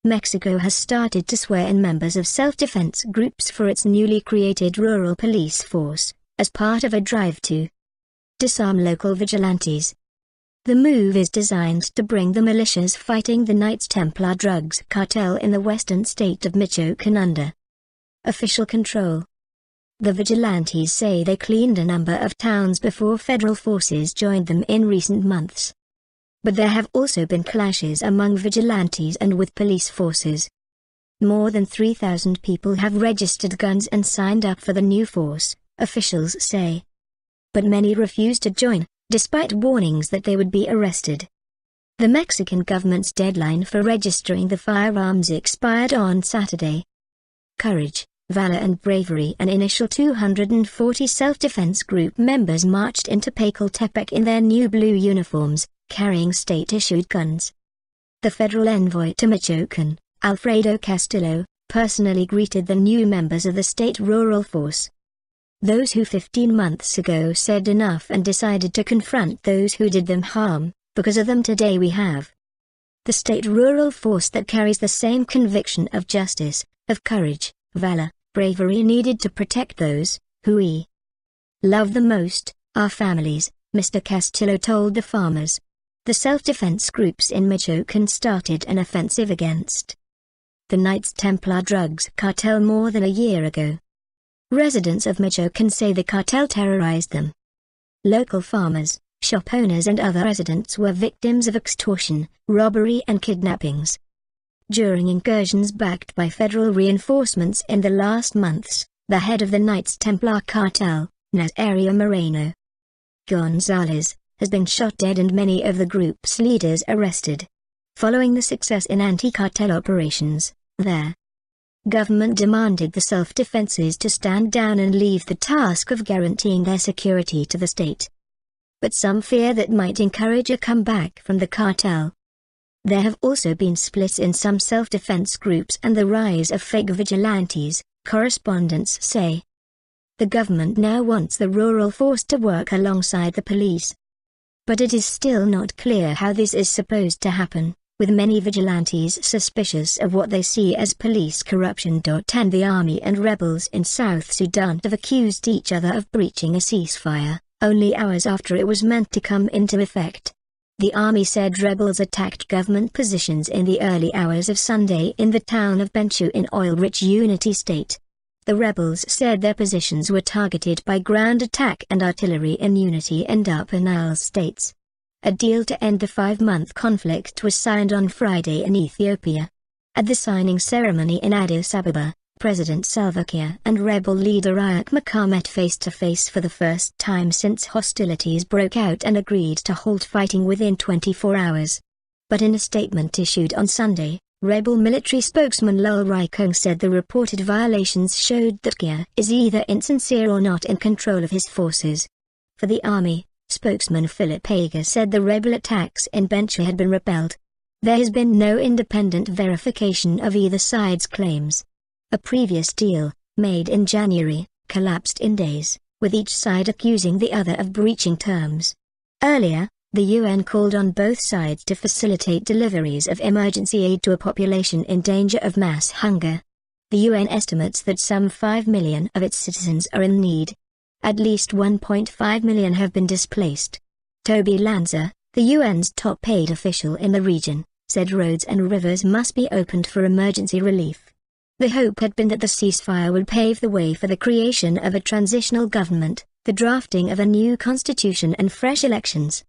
Mexico has started to swear in members of self-defense groups for its newly created rural police force, as part of a drive to disarm local vigilantes. The move is designed to bring the militias fighting the Knights Templar drugs cartel in the western state of Michoacán under official control. The vigilantes say they cleaned a number of towns before federal forces joined them in recent months. But there have also been clashes among vigilantes and with police forces. More than 3,000 people have registered guns and signed up for the new force, officials say. But many refuse to join, despite warnings that they would be arrested. The Mexican government's deadline for registering the firearms expired on Saturday. Courage, valor and bravery. An initial 240 self-defense group members marched into Pacaltepec in their new blue uniforms, carrying state-issued guns. The federal envoy to Michoacán, Alfredo Castillo, personally greeted the new members of the state rural force. Those who 15 months ago said enough and decided to confront those who did them harm, because of them today we have the state rural force that carries the same conviction of justice, of courage, valor, bravery needed to protect those who we love the most, our families, Mr. Castillo told the farmers. The self-defense groups in Michoacán started an offensive against the Knights Templar drugs cartel more than a year ago. Residents of Michoacán say the cartel terrorized them. Local farmers, shop owners and other residents were victims of extortion, robbery and kidnappings. During incursions backed by federal reinforcements in the last months, the head of the Knights Templar cartel, Nazario Moreno Gonzalez, has been shot dead and many of the group's leaders arrested. Following the success in anti-cartel operations, their government demanded the self-defenses to stand down and leave the task of guaranteeing their security to the state. But some fear that might encourage a comeback from the cartel. There have also been splits in some self-defense groups and the rise of fake vigilantes, correspondents say. The government now wants the rural force to work alongside the police. But it is still not clear how this is supposed to happen, with many vigilantes suspicious of what they see as police corruption. And the army and rebels in South Sudan have accused each other of breaching a ceasefire, only hours after it was meant to come into effect. The army said rebels attacked government positions in the early hours of Sunday in the town of Bentiu in oil-rich Unity state. The rebels said their positions were targeted by ground attack and artillery in Unity and Upper Nile states. A deal to end the 5-month conflict was signed on Friday in Ethiopia. At the signing ceremony in Addis Ababa, President Salva Kiir and rebel leader Riek Machar met face-to-face for the first time since hostilities broke out and agreed to halt fighting within 24 hours. But in a statement issued on Sunday, rebel military spokesman Lul Ruai Koang said the reported violations showed that Kiir is either insincere or not in control of his forces. For the army, spokesman Philip Aguer said the rebel attacks in Bentiu had been repelled. There has been no independent verification of either side's claims. A previous deal, made in January, collapsed in days, with each side accusing the other of breaching terms. Earlier, the UN called on both sides to facilitate deliveries of emergency aid to a population in danger of mass hunger. The UN estimates that some 5 million of its citizens are in need. At least 1.5 million have been displaced. Toby Lanza, the UN's top aid official in the region, said roads and rivers must be opened for emergency relief. The hope had been that the ceasefire would pave the way for the creation of a transitional government, the drafting of a new constitution and fresh elections.